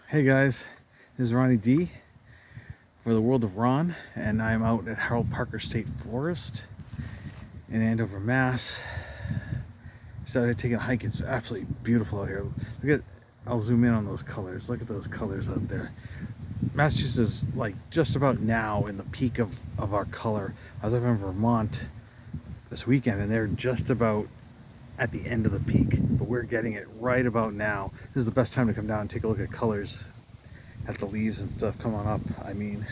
Hey guys, this is Ronnie D for the World of Ron, and I'm out at Harold Parker State Forest in Andover, Mass. Started taking a hike. It's absolutely beautiful out here. Look at, I'll zoom in on those colors. Look at those colors out there. Massachusetts is like just about now in the peak of our color. I was up in Vermont this weekend and they're just about at the end of the peak, but we're getting it right about now. This is the best time to come down and take a look at colors at the leaves and stuff coming up. I mean,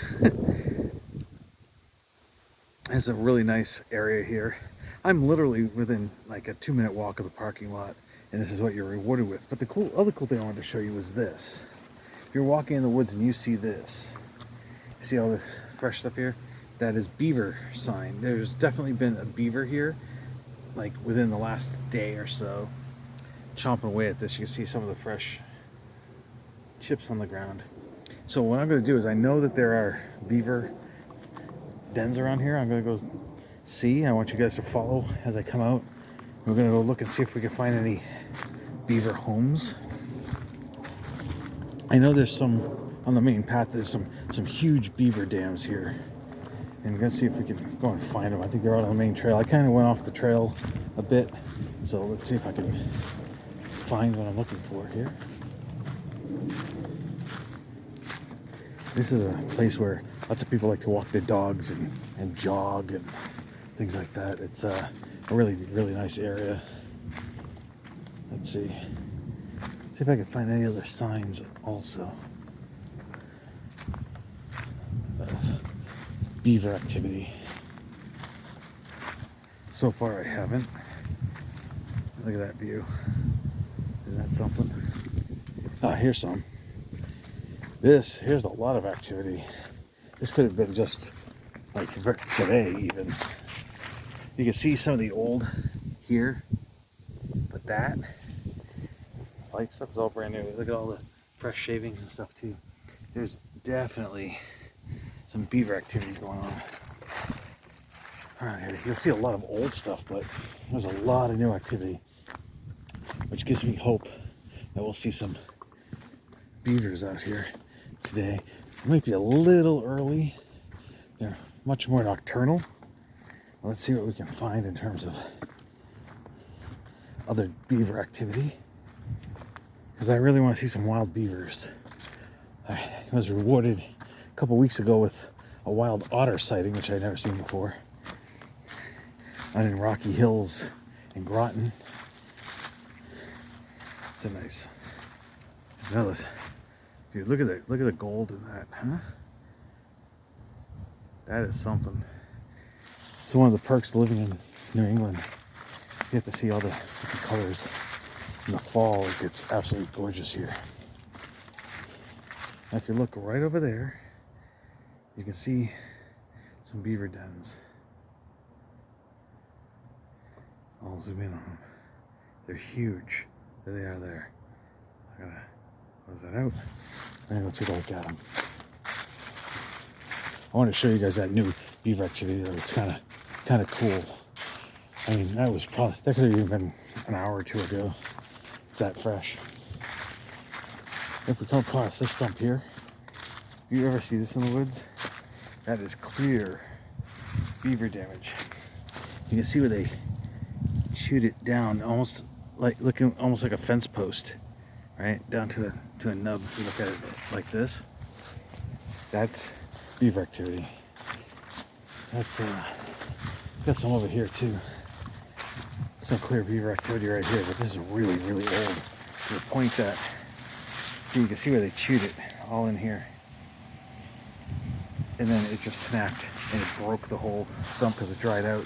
it's a really nice area here. I'm literally within like a 2-minute walk of the parking lot, and this is what you're rewarded with. But the other cool thing I wanted to show you was this. If you're walking in the woods and you see this, see all this fresh stuff here? That is beaver sign. There's definitely been a beaver here, like within the last day or so, chomping away at this. You can see some of the fresh chips on the ground. So what I'm going to do is, I know that there are beaver dens around here. I'm going to go see. I want you guys to follow as I come out. We're going to go look and see if we can find any beaver homes. I know there's some on the main path. There's some huge beaver dams here, and we're going to see if we can go and find them. I think they're out on the main trail. I kind of went off the trail a bit, so let's see if I can find what I'm looking for here. This is a place where lots of people like to walk their dogs and jog and things like that. It's a really, really nice area. Let's see. See if I can find any other signs also of beaver activity. So far I haven't. Look at that view. Isn't that something? Ah, here's some. Here's a lot of activity. This could have been just like today even. You can see some of the old here, but that light stuff is all brand new. Look at all the fresh shavings and stuff too. There's definitely some beaver activity going on around here. You'll see a lot of old stuff, but there's a lot of new activity, which gives me hope that we'll see some beavers out here today. It might be a little early. They're much more nocturnal. Let's see what we can find in terms of other beaver activity, because I really want to see some wild beavers. I was rewarded a couple weeks ago with a wild otter sighting, which I'd never seen before, out in Rocky Hills in Groton. It's a nice. Dude, look at the gold in that, huh? That is something. It's one of the perks of living in New England. You get to see all the different colors. In the fall, it gets absolutely gorgeous here. Now, if you look right over there, you can see some beaver dens. I'll zoom in on them. They're huge. There they are there. I gotta close that out. I'm gonna go take a look at them. I want to show you guys that new beaver activity though. It's kind of cool. I mean, that could have even been an hour or two ago. It's that fresh. If we come across this stump here, if you ever see this in the woods, that is clear beaver damage. You can see where they chewed it down, almost like a fence post, right down to a nub. If you look at it like this, that's beaver activity. That's got some over here too. Some clear beaver activity right here, but this is really, really old. To the point that, see, you can see where they chewed it, all in here. And then it just snapped and it broke the whole stump because it dried out.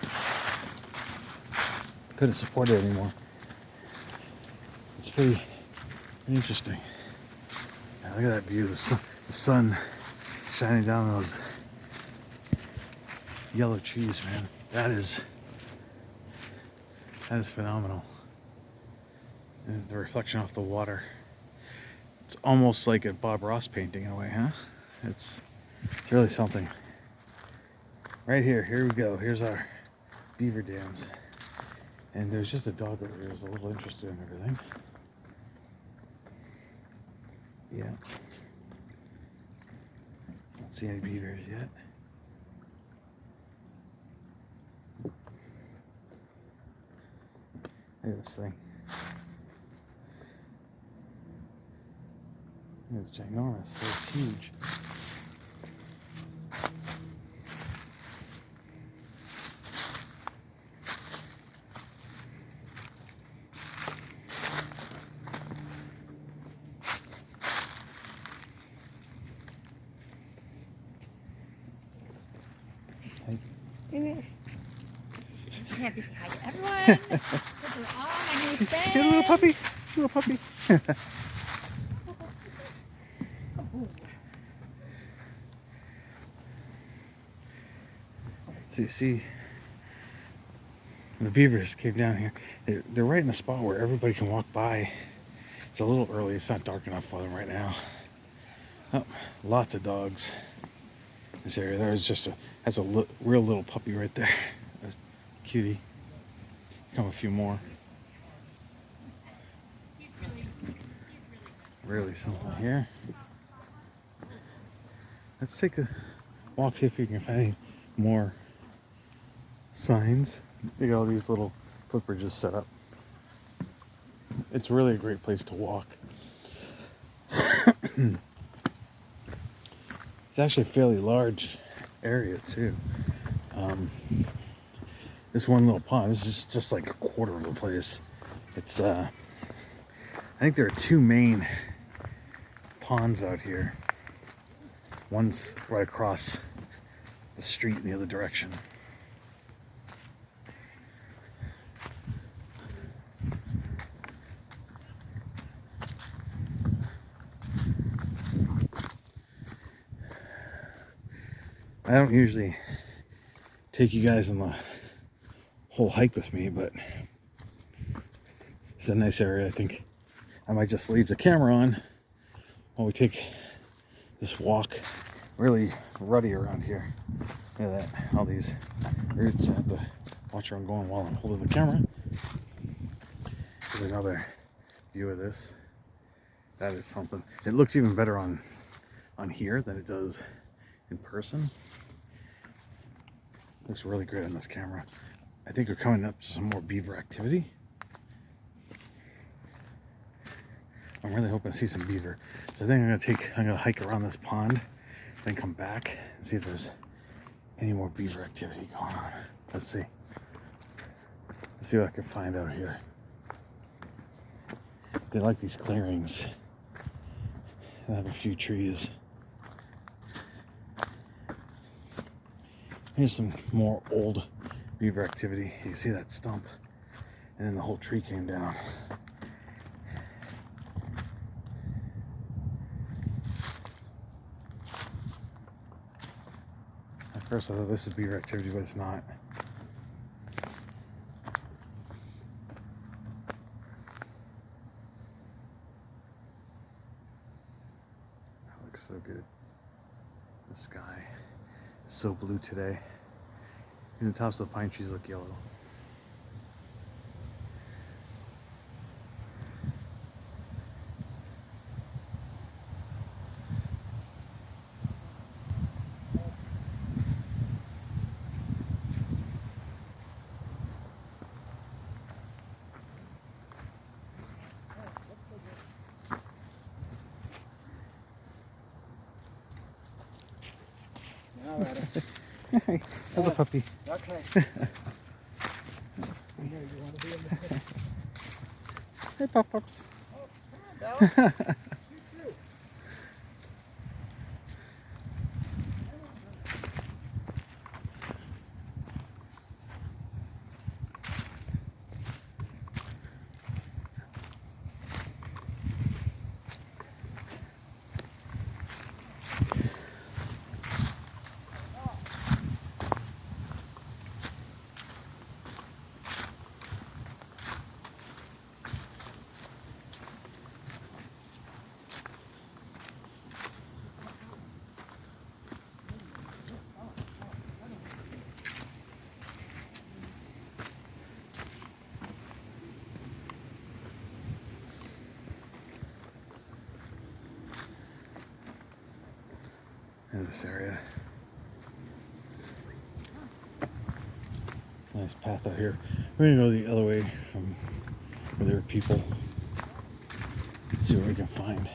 Couldn't support it anymore. It's pretty interesting. Now, look at that view, the sun shining down on those yellow trees, man. That is phenomenal. And the reflection off the water. It's almost like a Bob Ross painting in a way, huh? It's really something. Right here we go. Here's our beaver dams. And there's just a dog over here who's a little interested in everything. Yeah. Don't see any beavers yet. Look at this thing. It's ginormous. It's huge. Hey there. Happy to hi to everyone. This is all my new friends. Hey, little puppy. Little puppy. See, the beavers came down here. They're right in a spot where everybody can walk by. It's a little early. It's not dark enough for them right now. Oh, lots of dogs in this area. That's a real little puppy right there. That's cutie. Come a few more. Really something here. Let's take a walk, see if we can find any more signs. They got all these little footbridges set up. It's really a great place to walk. It's actually a fairly large area too. This one little pond, this is just like a quarter of the place. It's I think there are two main ponds out here. One's right across the street in the other direction. I don't usually take you guys on the whole hike with me, but it's a nice area. I think I might just leave the camera on while we take this walk. Really ruddy around here. Look at that, all these roots. I have to watch where I'm going while I'm holding the camera. Here's another view of this. That is something. It looks even better on here than it does in person. Looks really great on this camera. I think we're coming up to some more beaver activity. I'm really hoping to see some beaver. So I think I'm gonna hike around this pond, then come back and see if there's any more beaver activity going on. Let's see. Let's see what I can find out here. They like these clearings. They have a few trees. Here's some more old beaver activity. You can see that stump, and then the whole tree came down. At first I thought this was beaver activity, but it's not. That looks so good. The sky is so blue today. And the tops of the pine trees look yellow. Now at it. Hey, hello puppy. Okay. Hey pop-ups. Oh, come on, Bella. You too. in this area. Nice path out here. We're gonna go the other way from where there are people. See what we can find.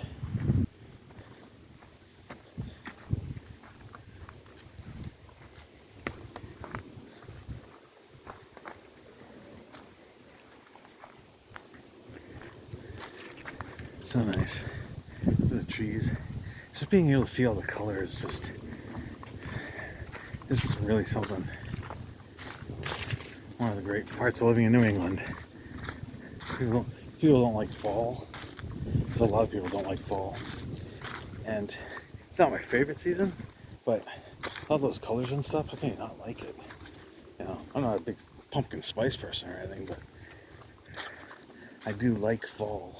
So nice. The trees. Just being able to see all the colors, just this is really something. One of the great parts of living in New England. People don't like fall. So a lot of people don't like fall. And it's not my favorite season, but all those colors and stuff, how can you not like it? You know, I'm not a big pumpkin spice person or anything, but I do like fall.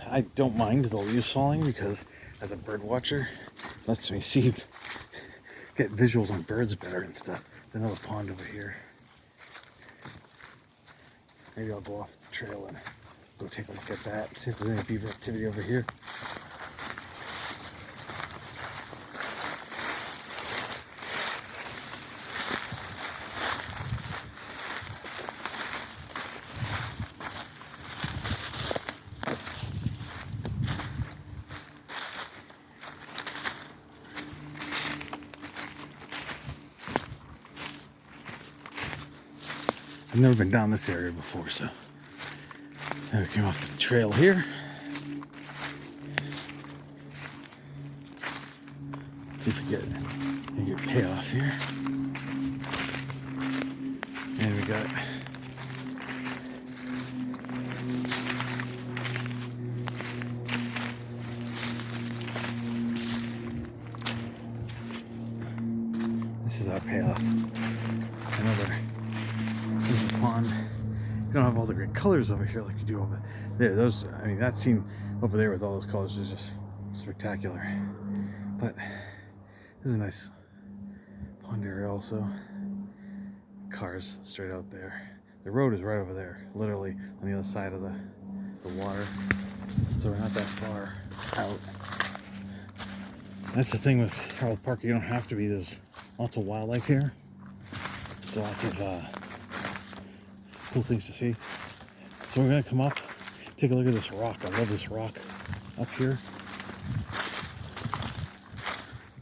I don't mind the leaves falling because as a bird watcher, it lets me get visuals on birds better and stuff. There's another pond over here. Maybe I'll go off the trail and go take a look at that, see if there's any beaver activity over here. I've never been down this area before, so now we came off the trail here. See if we get a good payoff here. And we got this is our payoff. Another pond. You don't have all the great colors over here like you do over there. Those, I mean, that scene over there with all those colors is just spectacular. But this is a nice pond area also. Cars straight out there. The road is right over there, literally on the other side of the water. So we're not that far out. That's the thing with Harold Park, you don't have to be. There's lots of wildlife here. So lots of cool things to see. So we're gonna come up, take a look at this rock. I love this rock up here.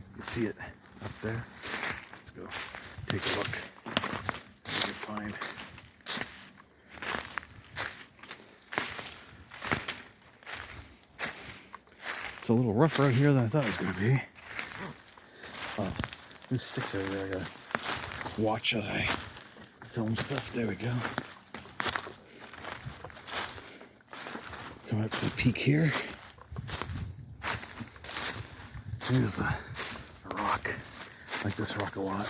You can see it up there. Let's go take a look. What we can find. It's a little rougher out here than I thought it was gonna be. Oh, there's sticks over there. I gotta watch as I film stuff. There we go. Come up to the peak here. Here's the rock. I like this rock a lot.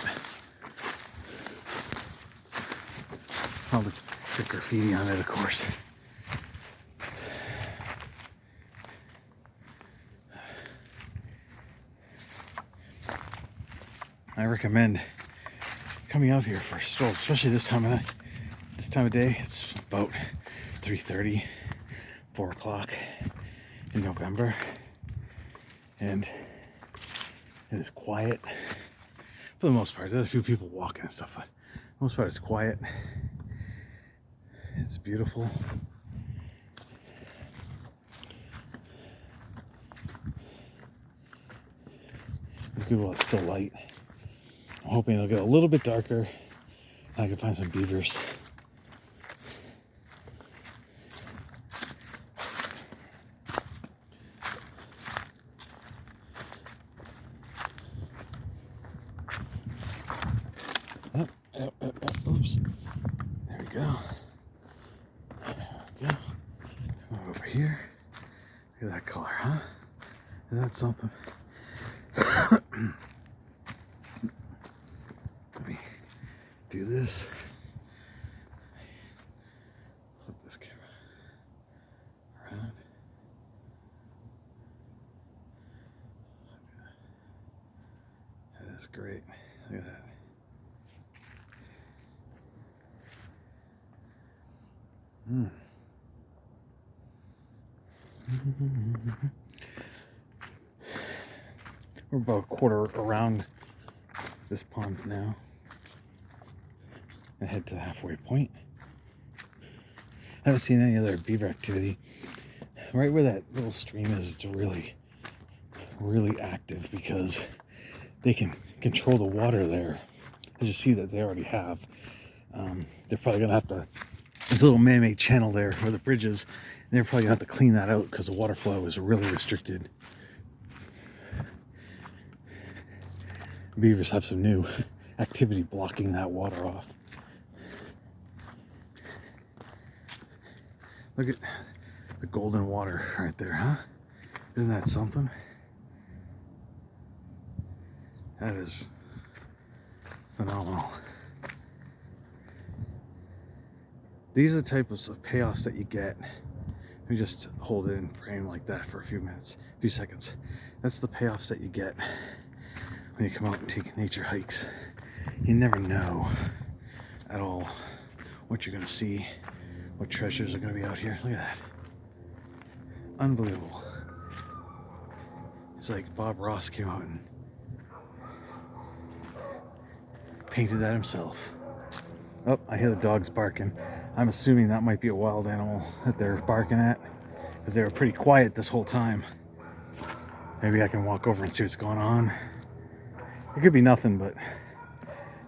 All the graffiti on it, of course. I recommend coming out here for a stroll, especially this time of day. It's about 3:30, 4 o'clock in November, and it is quiet for the most part. There's a few people walking and stuff, but for the most part it's quiet. It's beautiful. It's good while it's still light. I'm hoping it'll get a little bit darker and I can find some beavers. Oops. There we go. There we go. Come on over here. Look at that color, huh? Isn't that something? Let me do this. Flip this camera around. That is great. Look at that. We're about a quarter around this pond now. And head to the halfway point. I haven't seen any other beaver activity. Right where that little stream is, it's really, really active because they can control the water there. As you see that they already have. They're probably gonna have to, there's a little man-made channel there where the bridge is, and they're probably gonna have to clean that out because the water flow is really restricted. Beavers have some new activity blocking that water off. Look at the golden water right there, huh? Isn't that something? That is phenomenal. These are the types of payoffs that you get. Let me just hold it in frame like that for a few seconds. That's the payoffs that you get when you come out and take nature hikes. You never know at all what you're gonna see, what treasures are gonna be out here. Look at that. Unbelievable. It's like Bob Ross came out and painted that himself. Oh, I hear the dogs barking. I'm assuming that might be a wild animal that they're barking at, because they were pretty quiet this whole time. Maybe I can walk over and see what's going on. It could be nothing, but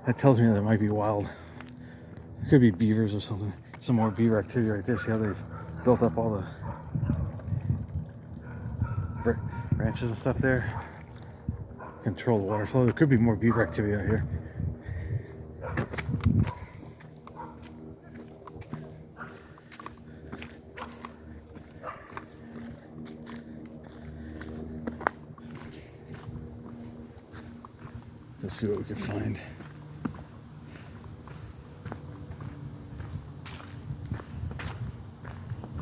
that tells me that it might be wild. It could be beavers or something. Some more beaver activity right there. See how they've built up all the branches and stuff there? Control the water flow. There could be more beaver activity out here. Let's see what we can find.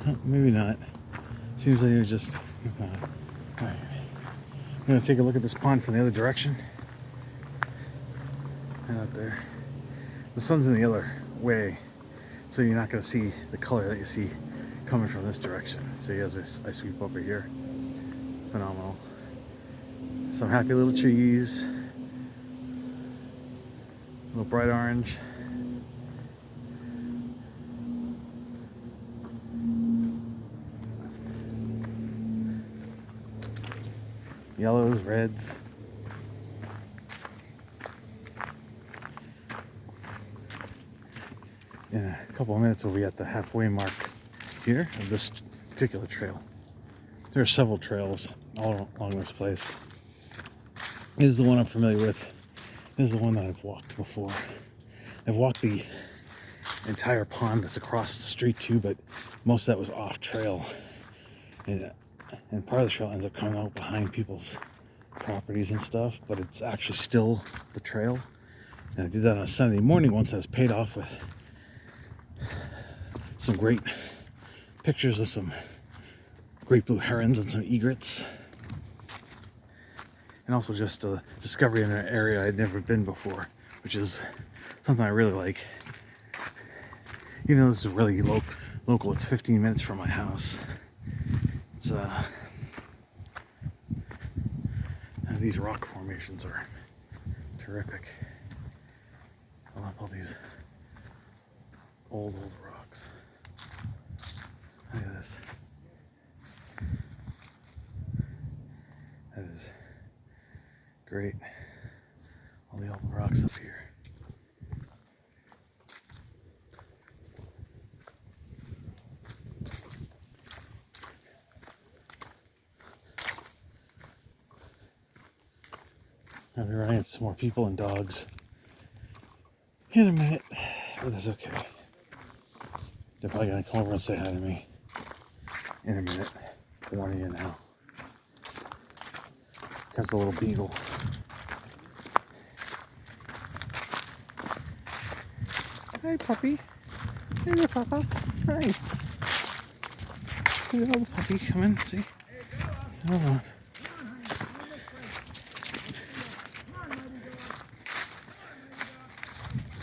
Oh, maybe not. Seems like you're just... Alright. I'm going to take a look at this pond from the other direction. And out there. The sun's in the other way, so you're not going to see the color that you see coming from this direction. See, as I sweep over here. Phenomenal. Some happy little trees. A little bright orange. Yellows, reds. In a couple of minutes we'll be at the halfway mark here of this particular trail. There are several trails all along this place. This is the one I'm familiar with. This is the one that I've walked before. I've walked the entire pond that's across the street too, but most of that was off trail. And part of the trail ends up coming out behind people's properties and stuff, but it's actually still the trail. And I did that on a Sunday morning once. I was paid off with some great pictures of some great blue herons and some egrets. And also just a discovery in an area I'd never been before, which is something I really like. Even though this is really local, it's 15 minutes from my house. It's these rock formations are terrific. I love all these old rocks. Look at this. That is great. All the old rocks up here. I'll be running into some more people and dogs in a minute, but that's okay. They're probably gonna come over and say hi to me in a minute. I'm warning you now. Comes a little beagle. Hi, puppy. Hey there, pop-ups. Hi. There's a little puppy. Come in, see? Hold on.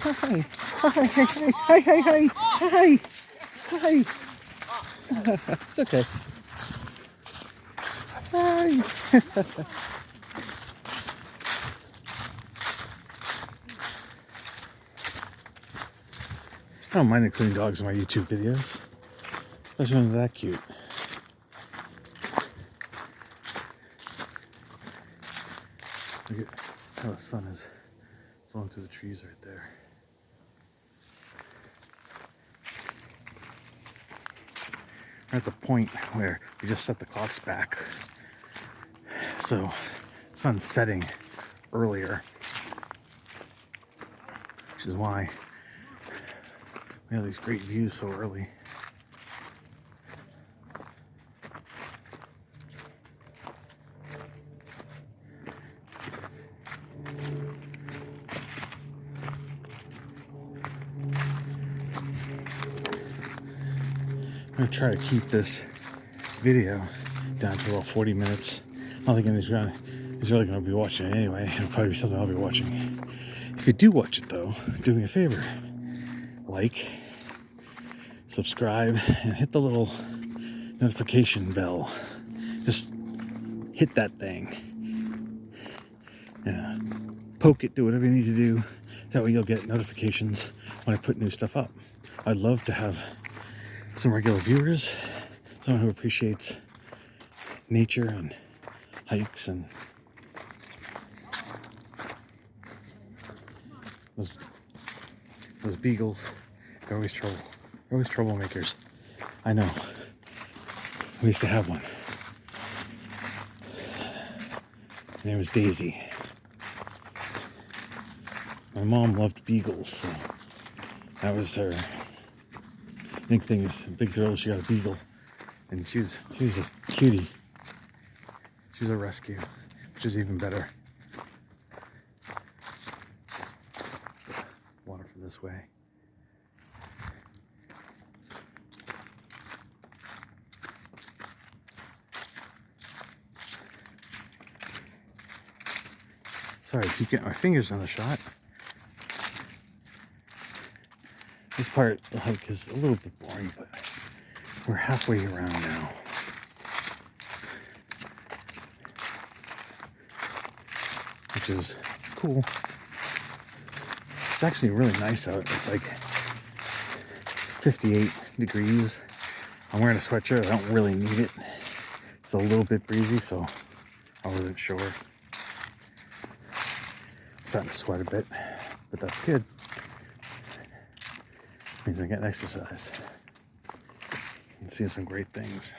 Hi. Hi, hi, hi, hi, hi, hi, hi. It's okay. Hi. I don't mind including dogs in my YouTube videos. Especially when they're that cute. Look at how the sun is flowing through the trees right there. We're at the point where we just set the clocks back. So, sun's setting earlier. Which is why we have these great views so early. I'm gonna try to keep this video down to about 40 minutes. I don't think anybody's really gonna be watching it anyway. It'll probably be something I'll be watching. If you do watch it though, do me a favor. Like, subscribe, and hit the little notification bell. Just hit that thing. Yeah. Poke it, do whatever you need to do. That way you'll get notifications when I put new stuff up. I'd love to have some regular viewers, someone who appreciates nature and hikes and those beagles. They're always trouble. They're always troublemakers. I know. We used to have one. Her name was Daisy. My mom loved beagles, so that was her big thing. Is a big thrill. She got a beagle, and she was a cutie. She was a rescue, which is even better. Water from this way. Sorry, I keep getting my fingers on the shot. This part of the hike is a little bit boring, but we're halfway around now. Which is cool. It's actually really nice out. It's like 58 degrees. I'm wearing a sweatshirt. I don't really need it. It's a little bit breezy, so I wasn't sure. Starting to sweat a bit, but that's good. Means I'm getting exercise and seeing some great things.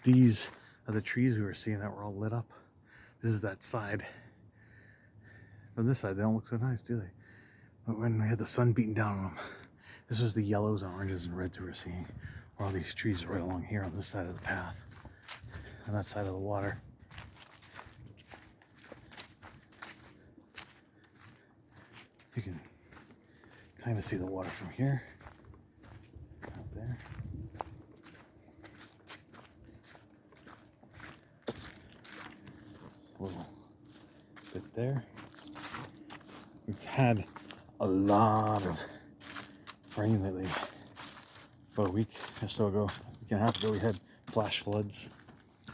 These are the trees we were seeing that were all lit up. This is that side. From this side, they don't look so nice, do they? But when we had the sun beating down on them, this was the yellows and oranges and reds we were seeing. All these trees right along here on this side of the path, on that side of the water. You can kind of see the water from here, out there. A little bit there. We've had a lot of rain lately. About a week or so ago, a week and a half ago, we had flash floods.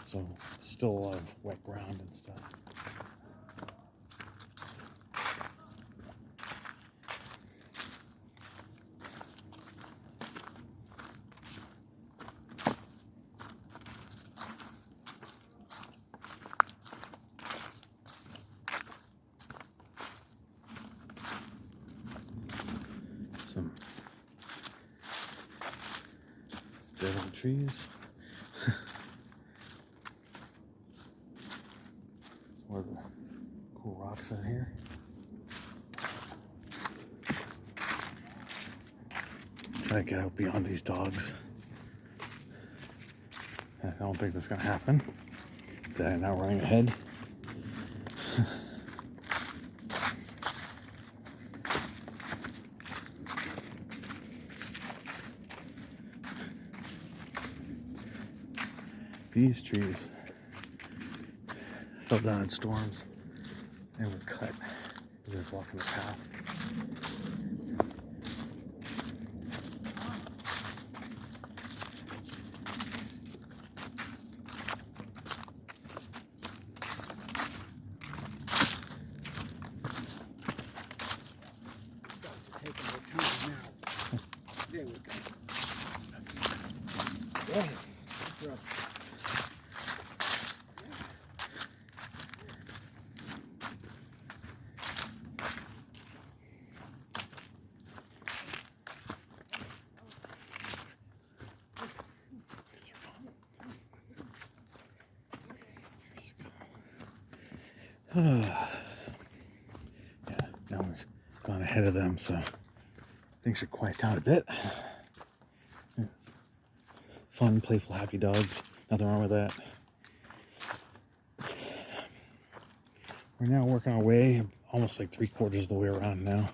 So still a lot of wet ground and stuff. Some dead old trees. Some more of the cool rocks out here. Try to get out beyond these dogs. I don't think that's gonna happen. They're now running ahead. These trees fell down in storms and were cut as they're blocking the path. Yeah, now we've gone ahead of them, so things should quiet down a bit. It's fun, playful, happy dogs. Nothing wrong with that. We're now working our way almost like 3/4 of the way around now.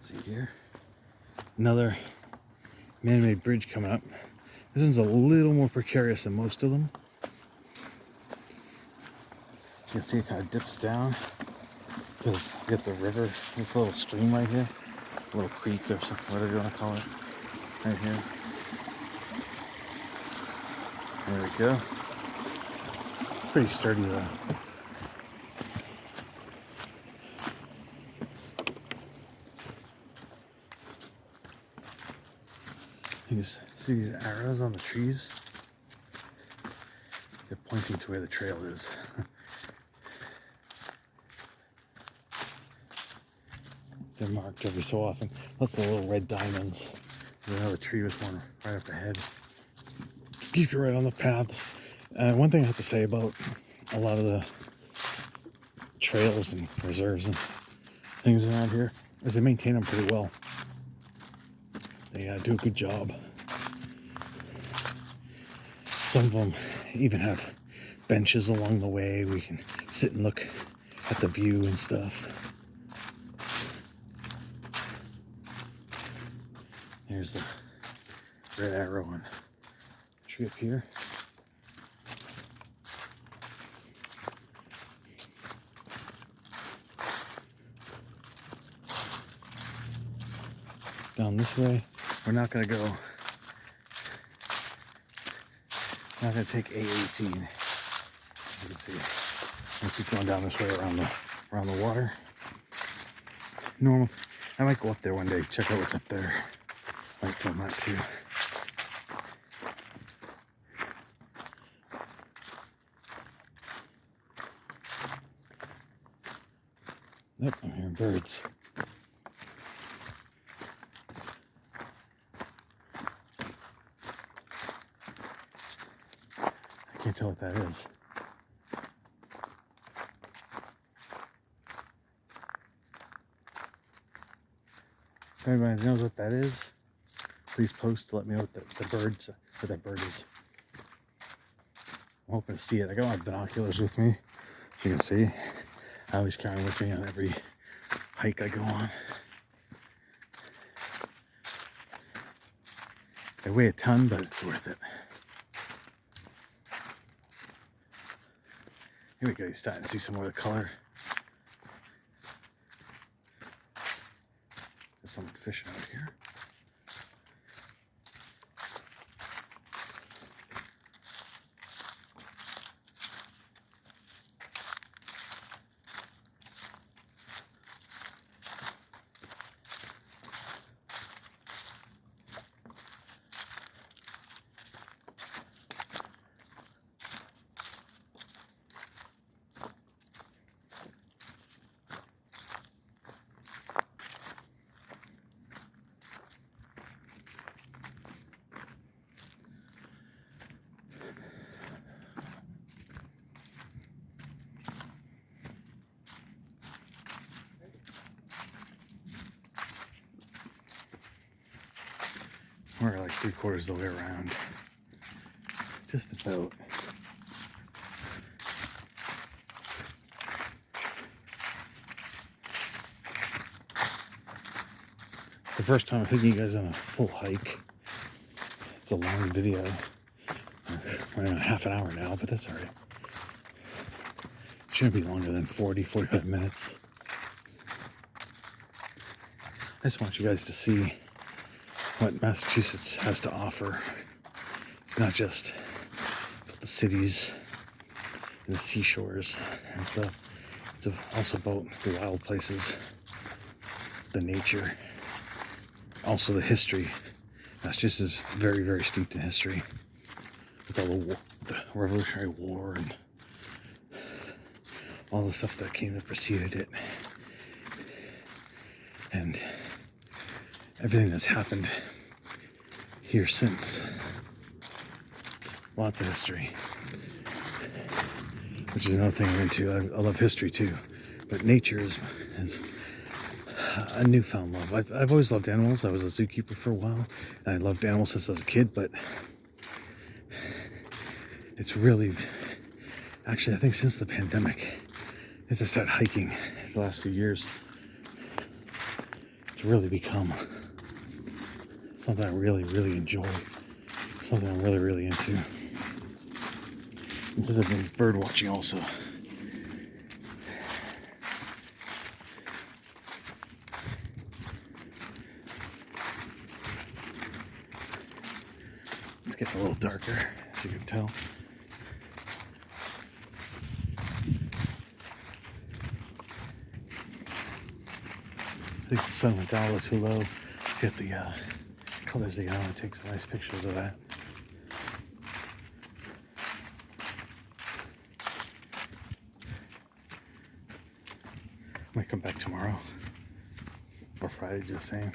See here, another man-made bridge coming up. This one's a little more precarious than most of them. You can see it kind of dips down because you get the river, this little stream right here, a little creek or something, whatever you want to call it, right here. There we go. It's pretty sturdy though. You see these arrows on the trees? They're pointing to where the trail is. They're marked every so often. Plus the little red diamonds. There's another tree with one right up ahead. Keep you right on the paths. One thing I have to say about a lot of the trails and reserves and things around here is they maintain them pretty well. They do a good job. Some of them even have benches along the way where you can sit and look at the view and stuff. There's the red arrow on the tree up here. Down this way, we're not going to go. Not going to take A18. You can see. I'll keep going down this way around the water. Normal. I might go up there one day, check out what's up there. Might film that too. Yep, I'm hearing birds. I can't tell what that is. If anybody knows what that is, please post to let me know what what that bird is. I'm hoping to see it. I got my binoculars with me, so you can see. I always carry them with me on every hike I go on. They weigh a ton, but it's worth it. Here we go, you're starting to see some more of the color. There's someone fishing out here. We're like 3/4 of the way around. Just about. It's the first time I'm taking you guys on a full hike. It's a long video. We're running on half an hour now, but that's alright. It shouldn't be longer than 45 minutes. I just want you guys to see what Massachusetts has to offer. It's not just the cities and the seashores and stuff. It's also about the wild places, the nature, also the history. Massachusetts is very, very steeped in history with all the Revolutionary War and all the stuff that came that preceded it, and everything that's happened here since. Lots of history, which is another thing I'm into. I love history too, but nature is a newfound love. I've always loved animals. I was a zookeeper for a while, and I loved animals since I was a kid, but it's really, actually, I think since the pandemic, as I started hiking the last few years, it's really become something I really, really enjoy, something I'm really, really into. And since I've been bird watching also. It's getting a little darker, as you can tell. I think the sun went down a little too low. Get the colors again. I take some nice pictures of that. Might come back tomorrow or Friday, just same.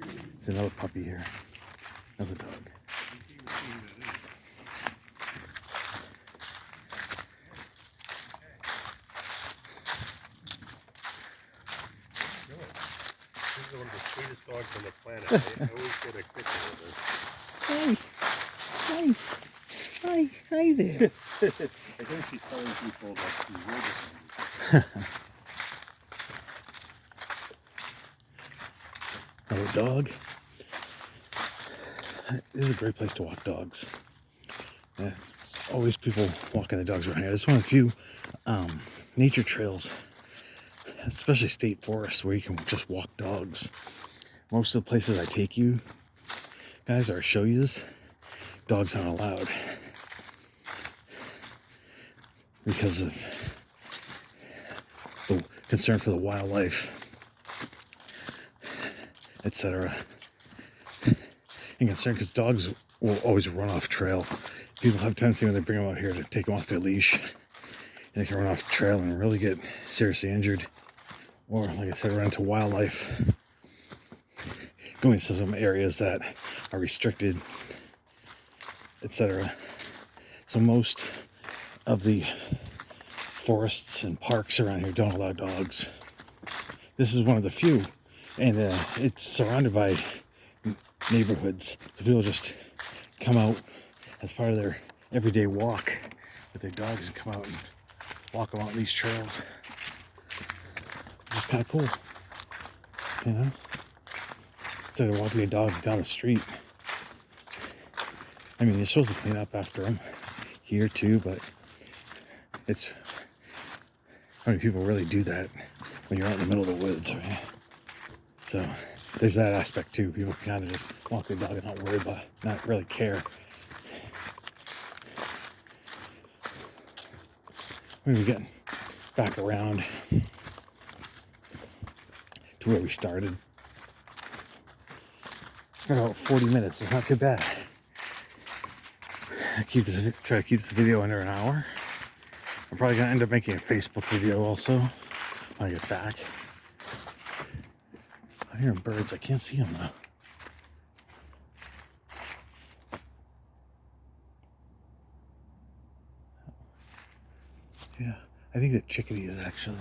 There's another puppy here, another dog. This is one of the sweetest dogs on the planet. I always get a picture of Hi there. I think she's telling people that she's registered. Another dog. This is a great place to walk dogs. Yeah, it's always people walking the dogs around here. It's one of the few nature trails, especially state forests, where you can just walk dogs. Most of the places I take you guys are show yous. Dogs aren't allowed because of the concern for the wildlife, etc. And concern because dogs will always run off trail. People have a tendency when they bring them out here to take them off their leash, and they can run off trail and really get seriously injured, or like I said, run into wildlife, going to some areas that are restricted, etc. So most of the forests and parks around here don't allow dogs. This is one of the few, and it's surrounded by neighborhoods, so people just come out as part of their everyday walk with their dogs and come out and walk along these trails. It's kind of cool, you know, instead of walking your dog down the street. I mean, you're supposed to clean up after them here too, but it's, how many people really do that when you're out in the middle of the woods, right? So there's that aspect too. People kind of just walk their dog and not worry about, not really care. We're gonna be getting back around to where we started. Got about 40 minutes. It's not too bad. Try to keep this video under an hour. I'm probably gonna end up making a Facebook video also when I get back. I'm hearing birds. I can't see them though. Yeah, I think the chickadee is actually.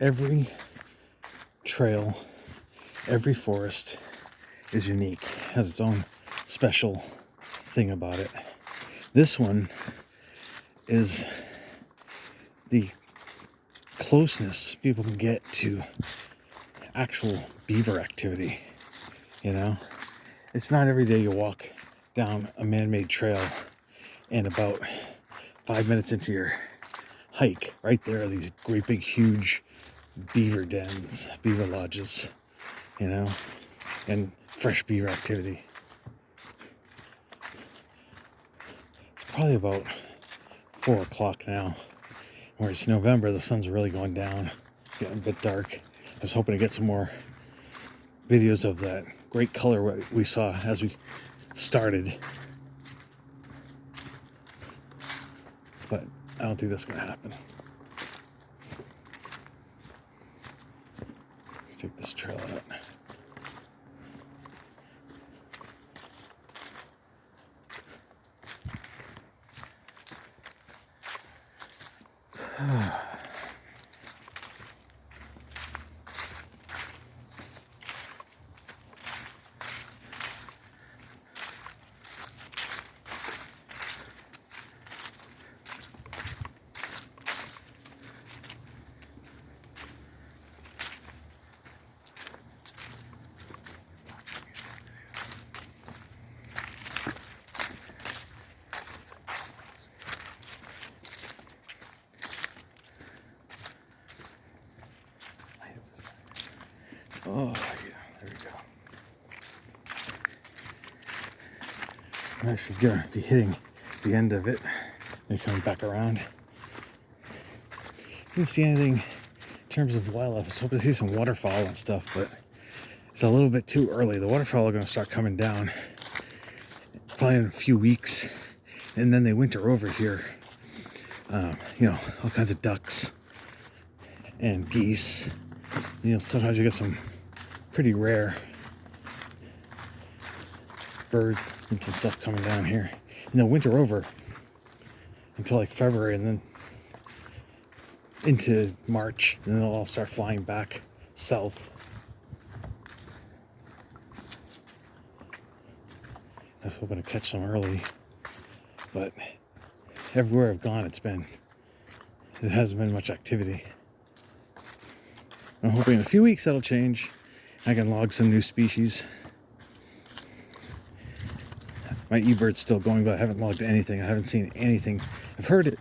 Every trail, every forest is unique, has its own special thing about it. This one is the closeness people can get to actual beaver activity. You know, it's not every day you walk down a man-made trail and about 5 minutes into your hike, right there are these great big huge beaver dens, beaver lodges, you know, and fresh beaver activity. It's probably about 4 o'clock now. Where it's November, the sun's really going down, getting a bit dark. I was hoping to get some more videos of that great color we saw as we started. But I don't think that's gonna happen. Let's take this trail out. Oh, yeah, there we go. I'm actually gonna be hitting the end of it and coming back around. Didn't see anything in terms of wildlife. I was hoping to see some waterfowl and stuff, but it's a little bit too early. The waterfowl are gonna start coming down probably in a few weeks, and then they winter over here. You know, all kinds of ducks and geese. You know, sometimes you get some pretty rare birds and some stuff coming down here. And they'll winter over until like February, and then into March, and then they'll all start flying back south. I was hoping to catch some early, but everywhere I've gone, it hasn't been much activity. I'm hoping in a few weeks that'll change. I can log some new species. My eBird's still going, but I haven't logged anything. I haven't seen anything. I've heard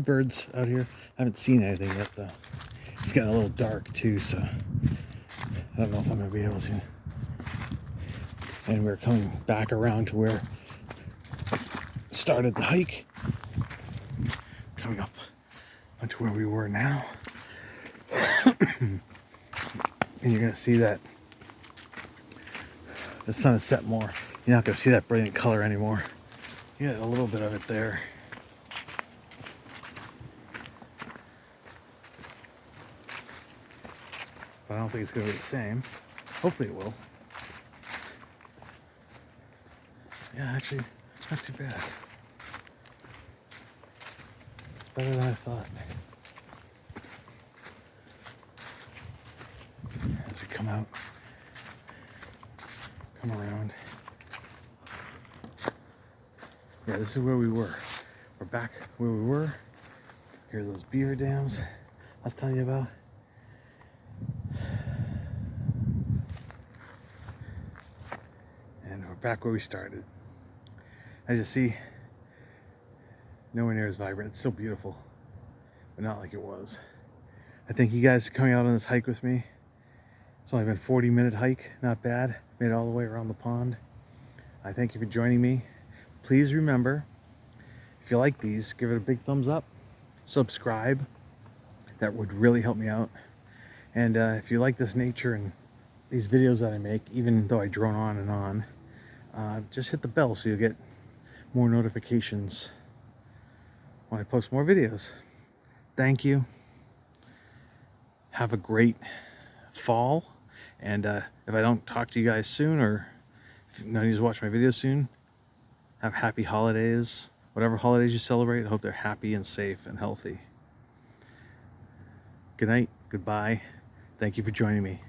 birds out here. I haven't seen anything yet, though. It's getting a little dark too, so I don't know if I'm gonna be able to. And we're coming back around to where I started the hike. Coming up onto where we were now. And you're gonna see that the sun has set more. You're not gonna see that brilliant color anymore. You got a little bit of it there. But I don't think it's gonna be the same. Hopefully it will. Yeah, actually, not too bad. It's better than I thought. As we come out, come around. Yeah, this is where we were. We're back where we were. Here are those beaver dams I was telling you about. And we're back where we started. As you see, nowhere near as vibrant. It's still beautiful, but not like it was. I thank you guys for coming out on this hike with me. It's only been a 40-minute hike, not bad. Made it all the way around the pond. I thank you for joining me. Please remember, if you like these, give it a big thumbs up. Subscribe. That would really help me out. And if you like this nature and these videos that I make, even though I drone on and on, just hit the bell so you'll get more notifications when I post more videos. Thank you. Have a great fall. And if I don't talk to you guys soon, or if none of you watch my videos soon, have happy holidays. Whatever holidays you celebrate, I hope they're happy and safe and healthy. Good night. Goodbye. Thank you for joining me.